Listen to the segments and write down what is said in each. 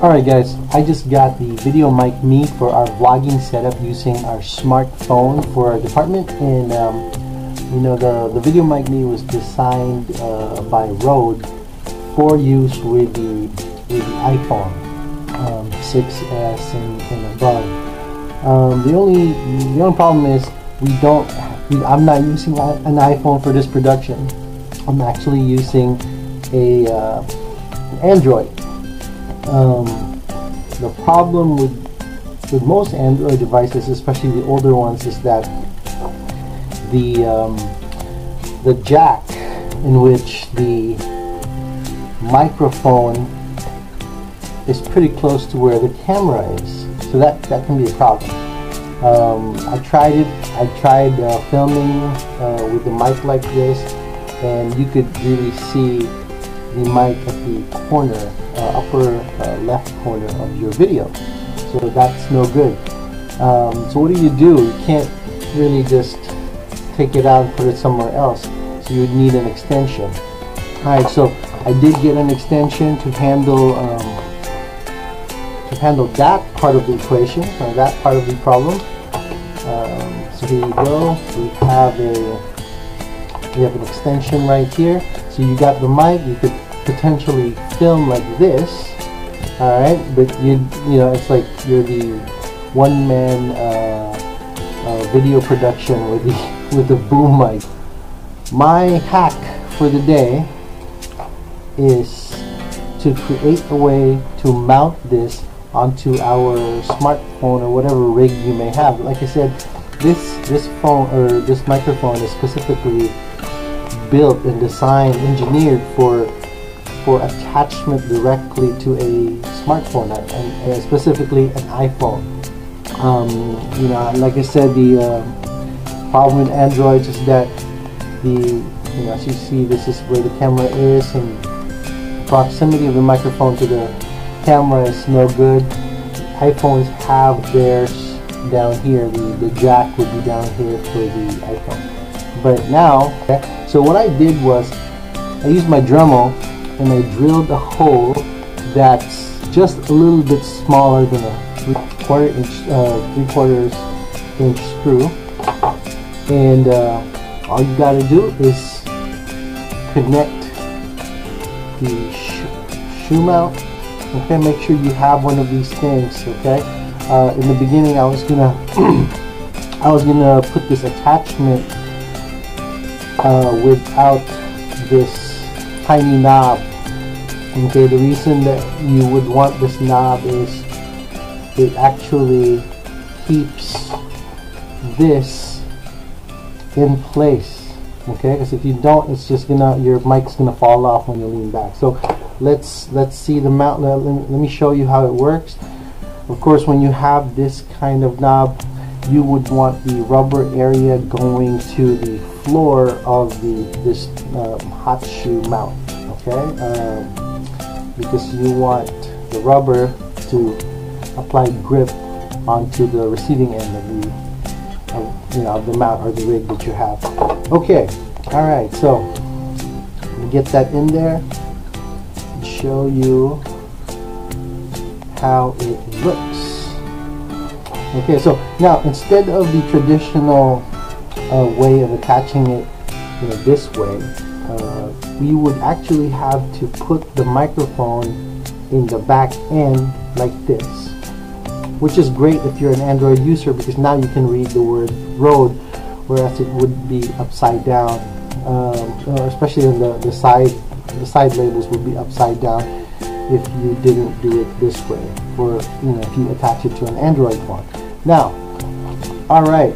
Alright guys, I just got the VideoMic Me for our vlogging setup using our smartphone for our department, and you know, the VideoMic Me was designed by Rode for use with the iPhone 6s and above. The only problem is I'm not using an iPhone for this production. I'm actually using an Android. The problem with most Android devices, especially the older ones, is that the jack in which the microphone is pretty close to where the camera is, so that can be a problem. I tried filming with the mic like this, and you could really see the mic at the corner, upper left corner of your video, so that's no good. So what do? You can't really just take it out and put it somewhere else, so you would need an extension. Alright, so I did get an extension to handle that part of the equation, or that part of the problem. So here you go. We have an extension right here. So you got the mic. You could potentially film like this. All right, but you know, it's like you're the one-man video production with the boom mic. My hack for the day is to create a way to mount this onto our smartphone or whatever rig you may have. Like I said, this phone or this microphone is specifically built and designed, engineered for attachment directly to a smartphone, and specifically an iPhone. You know, like I said, the problem with Androids is that as you see, this is where the camera is, and proximity of the microphone to the camera is no good. iPhones have theirs down here. The jack would be down here for the iPhone. But now, so what I did was I used my Dremel and I drilled a hole that's just a little bit smaller than a 3/4 inch screw, and all you got to do is connect the shoe mount. Okay, make sure you have one of these things. Okay, in the beginning I was gonna put this attachment without this tiny knob. Okay, the reason that you would want this knob is it actually keeps this in place. Okay, because if you don't, it's just your mic's gonna fall off when you lean back. So let's see the mount. Let me show you how it works. Of course, when you have this kind of knob, you would want the rubber area going to the floor of this hot shoe mount. Okay, because you want the rubber to apply grip onto the receiving end of the mount or the rig that you have. Okay, all right. So let me get that in there and show you how it looks. Okay, so now instead of the traditional way of attaching it, this way, we would actually have to put the microphone in the back end like this, which is great if you're an Android user, because now you can read the word Rode, whereas it would be upside down, especially in the side labels would be upside down if you didn't do it this way, or if you attach it to an Android phone. Now, all right,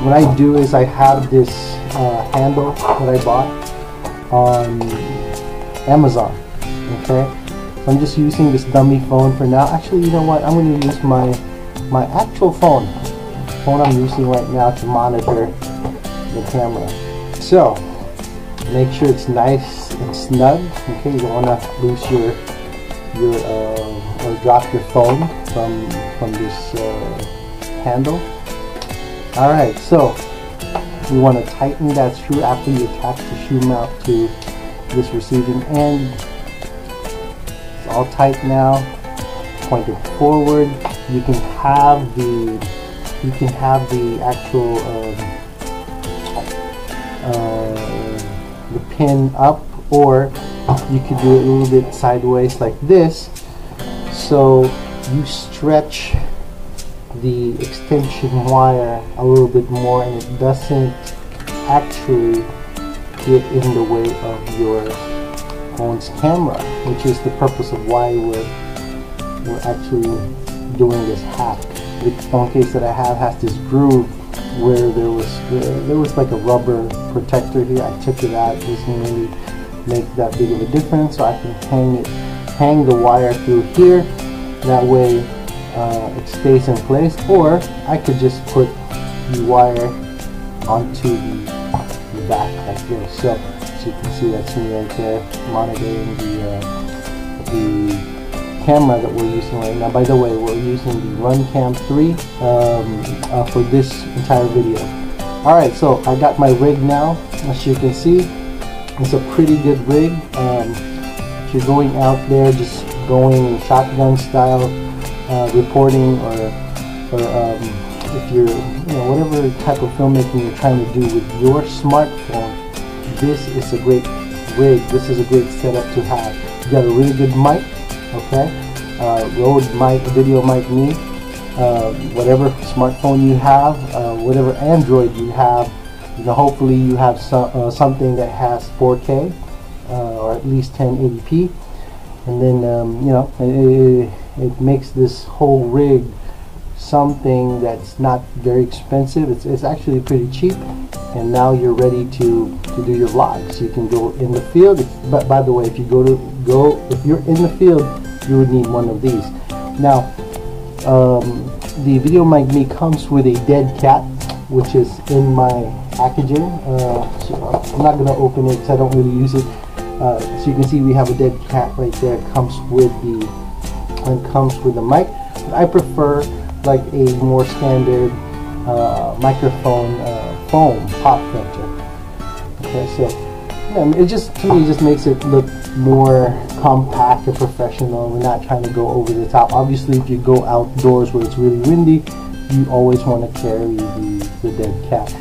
what I do is I have this handle that I bought on Amazon. Okay, so I'm just using this dummy phone for now. Actually, you know what? I'm going to use my actual phone I'm using right now to monitor the camera. So make sure it's nice and snug. Okay, you don't want to lose your or drop your phone from this handle. All right, so you want to tighten that screw after you attach the shoe mount to this receiving end. It's all tight now. point it forward. You can have the actual the pin up, or you could do it a little bit sideways like this, so you stretch the extension wire a little bit more and it doesn't actually get in the way of your phone's camera, which is the purpose of why we're actually doing this hack. The phone case that I have has this groove where there was like a rubber protector here. I took it out. It doesn't really make that big of a difference, so I can hang the wire through here. That way it stays in place, or I could just put the wire onto the back like this. So you can see that's me right there monitoring the camera that we're using right now. By the way, we're using the RunCam 3 for this entire video. Alright, so I got my rig now. As you can see, it's a pretty good rig. If you're going out there just going shotgun style reporting, or if you're, whatever type of filmmaking you're trying to do with your smartphone, this is a great rig. This is a great setup to have. You got a really good mic, okay? Rode VideoMic Me, whatever smartphone you have, whatever Android you have, hopefully you have something that has 4K or at least 1080p, and then it makes this whole rig something that's not very expensive. It's actually pretty cheap, and now you're ready to do your vlogs. You can go in the field. But by the way, if you're in the field, you would need one of these. Now, the VideoMic Me comes with a dead cat, which is in my packaging. So I'm not gonna open it because I don't really use it. So you can see we have a dead cat right there. It comes with the mic. But I prefer like a more standard microphone foam pop filter. Okay, so it just, to me, just makes it look more compact and professional. We're not trying to go over the top. Obviously, if you go outdoors where it's really windy, you always want to carry the dead cat.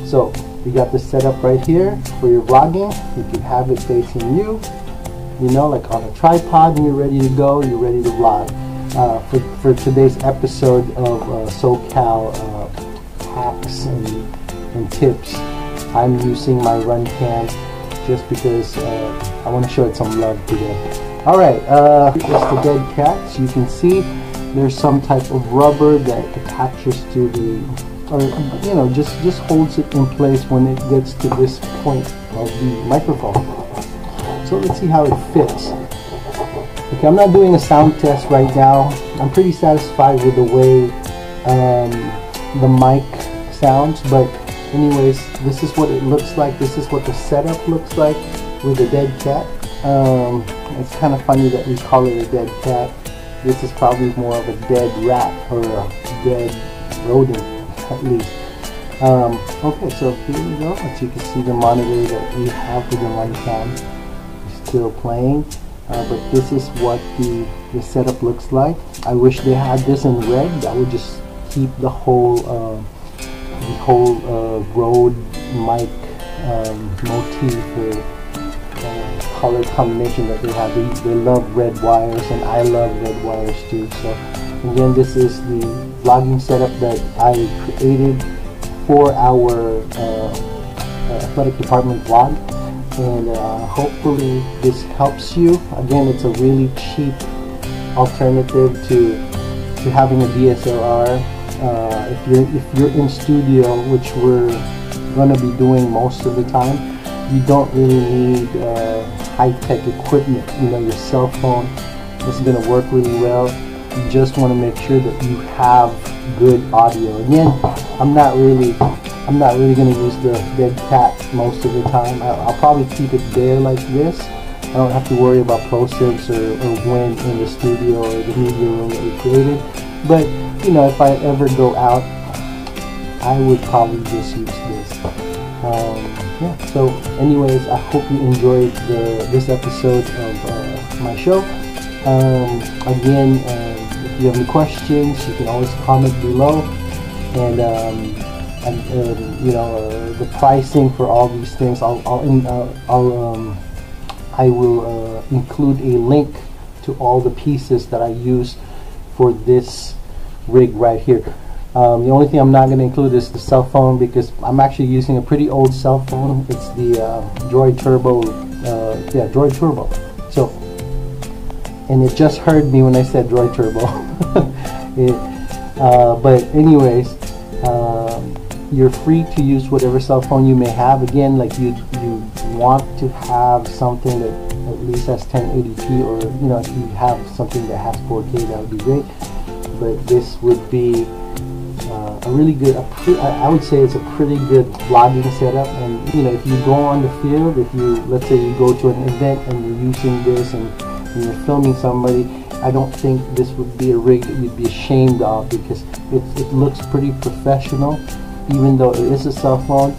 So we got this set up right here for your vlogging. You can have it facing you, like on a tripod, and you're ready to go. You're ready to vlog. For today's episode of SoCal Hacks and Tips, I'm using my RunCam just because I want to show it some love today. Alright, it's the dead cat. So you can see there's some type of rubber that attaches to just holds it in place when it gets to this point of the microphone. So let's see how it fits. Okay, I'm not doing a sound test right now. I'm pretty satisfied with the way the mic sounds, but anyways, this is what it looks like. This is what the setup looks like with a dead cat. It's kind of funny that we call it a dead cat. This is probably more of a dead rat or a dead rodent, at least. Okay, so here we go. As you can see, the monitor that we have with the RunCam is still playing. But this is what the setup looks like. I wish they had this in red. That would just keep the whole Rode mic motif or color combination that they have. They love red wires, and I love red wires too. So again, this is the vlogging setup that I created for our athletic department vlog. And hopefully this helps you. Again, it's a really cheap alternative to having a DSLR. If you're in studio, which we're gonna be doing most of the time, you don't really need high-tech equipment. Your cell phone is gonna work really well. You just want to make sure that you have good audio. Again, I'm not really going to use the dead cat most of the time. I'll probably keep it there like this. I don't have to worry about plosives or wind in the studio or the media room that we created. But if I ever go out, I would probably just use this. Yeah. So anyways, I hope you enjoyed this episode of my show. Again, if you have any questions, you can always comment below. And you know, the pricing for all these things, I will include a link to all the pieces that I use for this rig right here. The only thing I'm not going to include is the cell phone, because I'm actually using a pretty old cell phone. It's the Droid Turbo, yeah, Droid Turbo. So, and it just heard me when I said Droid Turbo. But anyways, you're free to use whatever cell phone you may have. Again, like you want to have something that at least has 1080p, or you know, if you have something that has 4K, that would be great. But this would be a really good, I would say it's a pretty good vlogging setup. And you know, if you go on the field, if you, let's say you go to an event and you're using this and you're filming somebody, I don't think this would be a rig that you'd be ashamed of, because it looks pretty professional, even though it is a cell phone.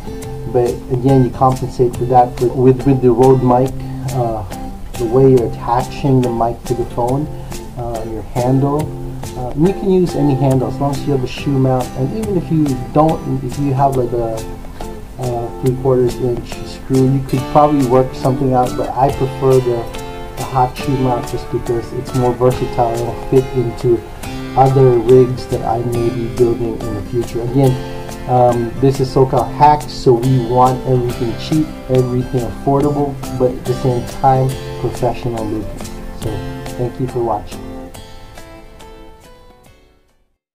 But again, you compensate for that with the Rode mic, the way you're attaching the mic to the phone, your handle. You can use any handle as long as you have a shoe mount, and even if you don't, if you have like a 3/4 inch screw, you could probably work something out. But I prefer the hot shoe mount, just because it's more versatile and will fit into other rigs that I may be building in the future. Again, this is SoCal Hacks, so we want everything cheap, everything affordable, but at the same time professional looking. So thank you for watching.